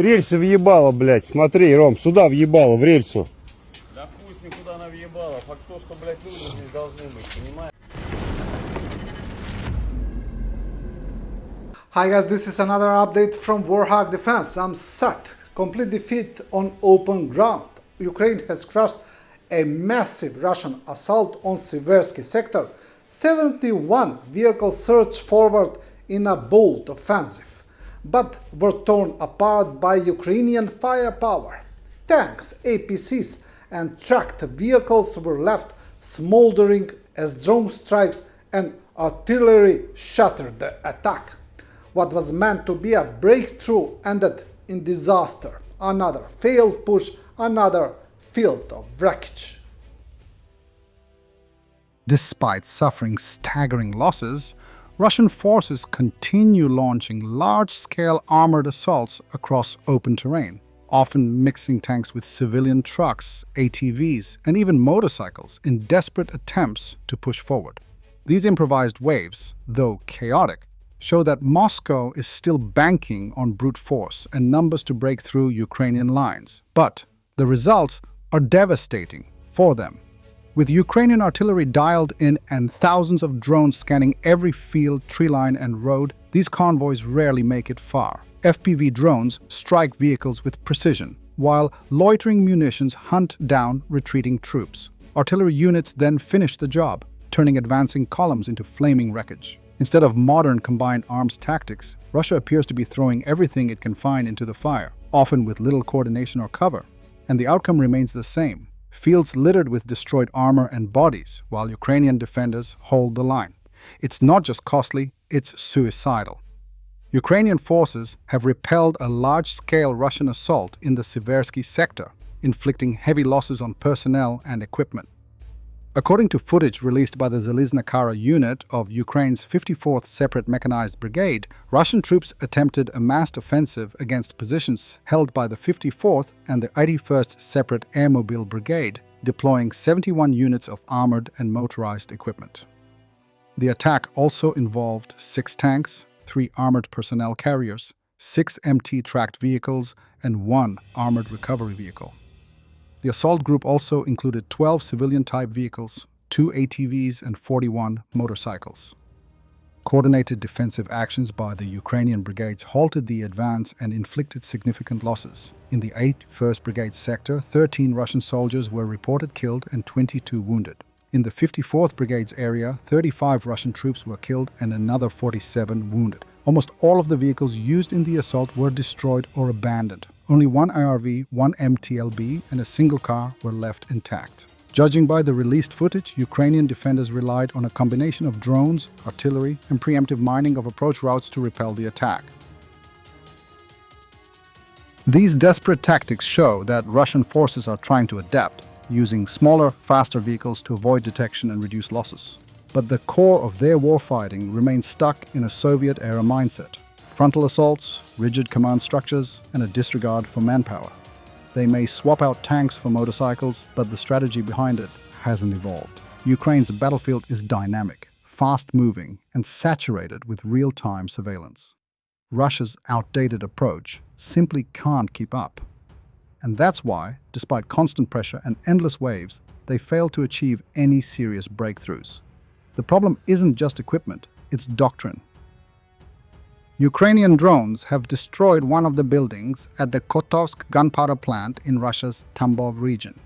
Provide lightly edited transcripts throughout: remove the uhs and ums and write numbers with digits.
рельсы въебало, блядь. Смотри, Ром, сюда въебало, в рельсу. Да пусть никуда она въебала. Факт то, что, блядь, люди здесь должны быть, понимаешь? Hi guys, this is another update from Warthog Defense. I'm set. Complete defeat on open ground. Ukraine has crushed a massive Russian assault on Siversky sector. 71 vehicles surged forward in a bold offensive, but were torn apart by Ukrainian firepower. Tanks, APCs and tracked vehicles were left smoldering as drone strikes and artillery shattered the attack. What was meant to be a breakthrough ended in disaster. Another failed push, another field of wreckage. Despite suffering staggering losses, Russian forces continue launching large-scale armored assaults across open terrain, often mixing tanks with civilian trucks, ATVs, and even motorcycles in desperate attempts to push forward. These improvised waves, though chaotic, show that Moscow is still banking on brute force and numbers to break through Ukrainian lines. But the results are devastating for them. With Ukrainian artillery dialed in and thousands of drones scanning every field, tree line, and road, these convoys rarely make it far. FPV drones strike vehicles with precision, while loitering munitions hunt down retreating troops. Artillery units then finish the job, turning advancing columns into flaming wreckage. Instead of modern combined arms tactics, Russia appears to be throwing everything it can find into the fire, often with little coordination or cover. And the outcome remains the same: fields littered with destroyed armor and bodies, while Ukrainian defenders hold the line. It's not just costly, it's suicidal. Ukrainian forces have repelled a large-scale Russian assault in the Siversky sector, inflicting heavy losses on personnel and equipment. According to footage released by the Zalizna Kara unit of Ukraine's 54th Separate Mechanized Brigade, Russian troops attempted a massed offensive against positions held by the 54th and the 81st Separate Airmobile Brigade, deploying 71 units of armored and motorized equipment. The attack also involved 6 tanks, 3 armored personnel carriers, 6 MT tracked vehicles, and 1 armored recovery vehicle. The assault group also included 12 civilian-type vehicles, 2 ATVs, and 41 motorcycles. Coordinated defensive actions by the Ukrainian brigades halted the advance and inflicted significant losses. In the 81st Brigade sector, 13 Russian soldiers were reported killed and 22 wounded. In the 54th Brigade's area, 35 Russian troops were killed and another 47 wounded. Almost all of the vehicles used in the assault were destroyed or abandoned. Only 1 IRV, 1 MTLB, and a single car were left intact. Judging by the released footage, Ukrainian defenders relied on a combination of drones, artillery, and preemptive mining of approach routes to repel the attack. These desperate tactics show that Russian forces are trying to adapt, using smaller, faster vehicles to avoid detection and reduce losses. But the core of their warfighting remains stuck in a Soviet-era mindset: frontal assaults, rigid command structures, and a disregard for manpower. They may swap out tanks for motorcycles, but the strategy behind it hasn't evolved. Ukraine's battlefield is dynamic, fast-moving, and saturated with real-time surveillance. Russia's outdated approach simply can't keep up. And that's why, despite constant pressure and endless waves, they fail to achieve any serious breakthroughs. The problem isn't just equipment, it's doctrine. Ukrainian drones have destroyed one of the buildings at the Kotovsk gunpowder plant in Russia's Tambov region.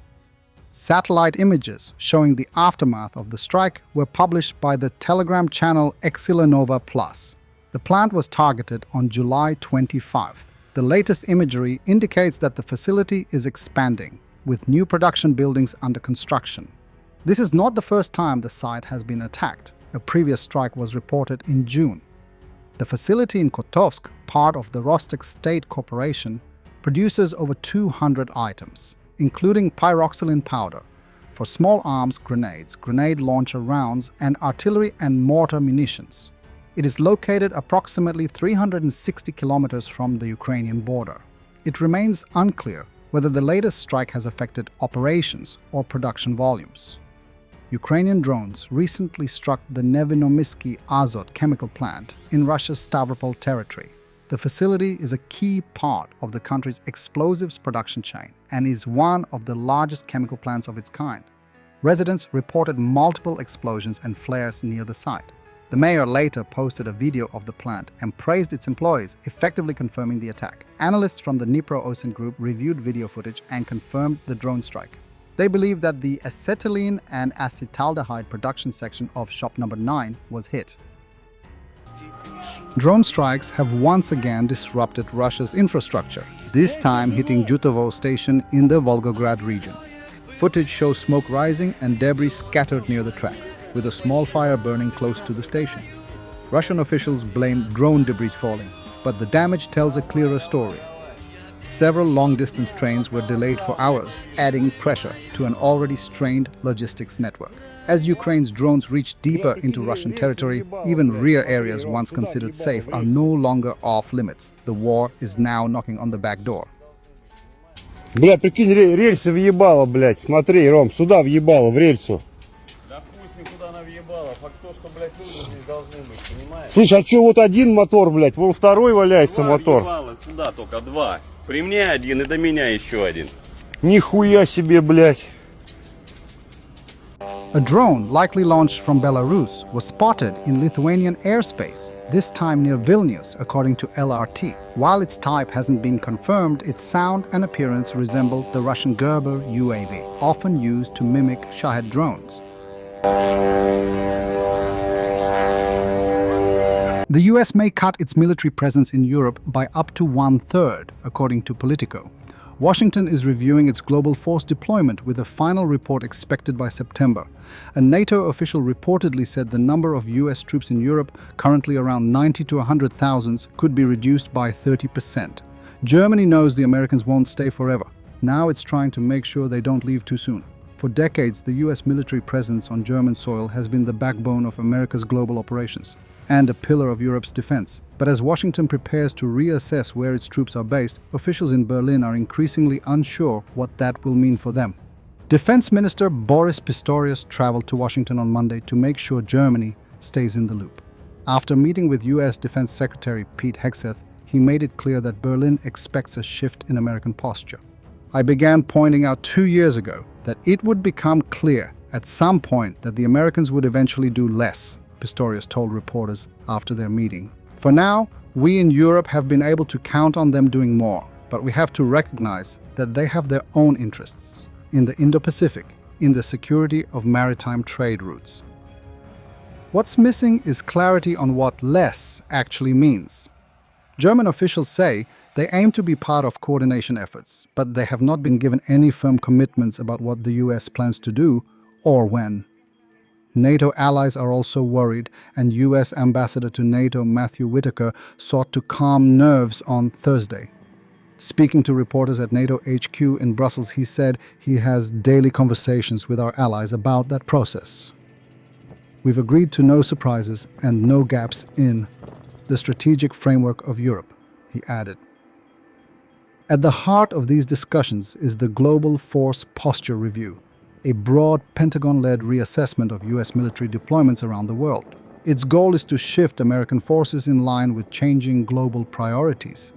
Satellite images showing the aftermath of the strike were published by the Telegram channel Exilenova Plus. The plant was targeted on July 25th. The latest imagery indicates that the facility is expanding, with new production buildings under construction. This is not the first time the site has been attacked. A previous strike was reported in June. The facility in Kotovsk, part of the Rostec State Corporation, produces over 200 items, including pyroxylin powder, for small arms grenades, grenade launcher rounds, and artillery and mortar munitions. It is located approximately 360 kilometers from the Ukrainian border. It remains unclear whether the latest strike has affected operations or production volumes. Ukrainian drones recently struck the Nevinomysky Azot chemical plant in Russia's Stavropol territory. The facility is a key part of the country's explosives production chain and is one of the largest chemical plants of its kind. Residents reported multiple explosions and flares near the site. The mayor later posted a video of the plant and praised its employees, effectively confirming the attack. Analysts from the Dnipro OSINT group reviewed video footage and confirmed the drone strike. They believe that the acetylene and acetaldehyde production section of shop number 9 was hit. Drone strikes have once again disrupted Russia's infrastructure, this time hitting Jutovo station in the Volgograd region. Footage shows smoke rising and debris scattered near the tracks, with a small fire burning close to the station. Russian officials blame drone debris falling, but the damage tells a clearer story. Several long-distance trains were delayed for hours, adding pressure to an already strained logistics network. As Ukraine's drones reach deeper into Russian territory, even rear areas once considered safe are no longer off-limits. The war is now knocking on the back door. Бля, прикинь, рельсы въебало, блядь. Смотри, Ром, сюда въебало, в рельсу. Да пусть никуда она въебала. Факт то, что, блядь, люди здесь должны быть, понимаешь? Слышь, а чё вот один мотор, блядь, вон второй валяется Два мотор. въебало сюда только два. При мне один и до меня еще один. Нихуя себе, блядь. A drone, likely launched from Belarus, was spotted in Lithuanian airspace, this time near Vilnius, according to LRT. While its type hasn't been confirmed, its sound and appearance resembled the Russian Gerber UAV, often used to mimic Shahed drones. The US may cut its military presence in Europe by up to 1/3, according to Politico. Washington is reviewing its global force deployment with a final report expected by September. A NATO official reportedly said the number of US troops in Europe, currently around 90 to 100,000, could be reduced by 30%. Germany knows the Americans won't stay forever. Now it's trying to make sure they don't leave too soon. For decades, the US military presence on German soil has been the backbone of America's global operations and a pillar of Europe's defense. But as Washington prepares to reassess where its troops are based, officials in Berlin are increasingly unsure what that will mean for them. Defense Minister Boris Pistorius traveled to Washington on Monday to make sure Germany stays in the loop. After meeting with US Defense Secretary Pete Hegseth, he made it clear that Berlin expects a shift in American posture. I began pointing out 2 years ago that it would become clear at some point that the Americans would eventually do less, Pistorius told reporters after their meeting. For now, we in Europe have been able to count on them doing more, but we have to recognize that they have their own interests in the Indo-Pacific, in the security of maritime trade routes. What's missing is clarity on what less actually means. German officials say they aim to be part of coordination efforts, but they have not been given any firm commitments about what the US plans to do or when. NATO allies are also worried, and US Ambassador to NATO Matthew Whitaker sought to calm nerves on Thursday. Speaking to reporters at NATO HQ in Brussels, he said he has daily conversations with our allies about that process. We've agreed to no surprises and no gaps in the strategic framework of Europe, he added. At the heart of these discussions is the Global Force Posture Review, a broad Pentagon-led reassessment of US military deployments around the world. Its goal is to shift American forces in line with changing global priorities,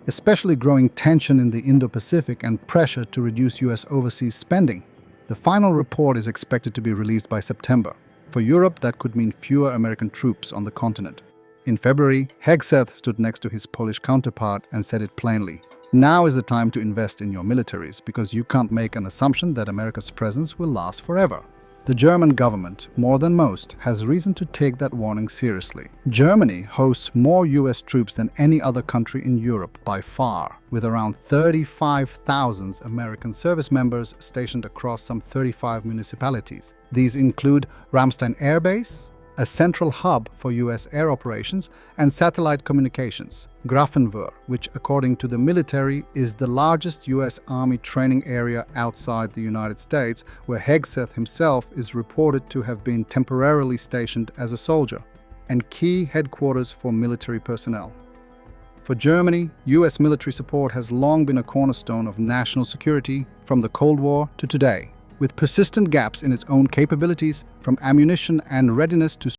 especially growing tension in the Indo-Pacific and pressure to reduce US overseas spending. The final report is expected to be released by September. For Europe, that could mean fewer American troops on the continent. In February, Hegseth stood next to his Polish counterpart and said it plainly. Now is the time to invest in your militaries, because you can't make an assumption that America's presence will last forever. The German government, more than most, has reason to take that warning seriously. Germany hosts more US troops than any other country in Europe by far, with around 35,000 American service members stationed across some 35 municipalities. These include Ramstein Air Base, a central hub for US air operations, and satellite communications. Grafenwöhr, which according to the military is the largest US Army training area outside the United States, where Hegseth himself is reported to have been temporarily stationed as a soldier, and key headquarters for military personnel. For Germany, US military support has long been a cornerstone of national security from the Cold War to today. With persistent gaps in its own capabilities, from ammunition and readiness to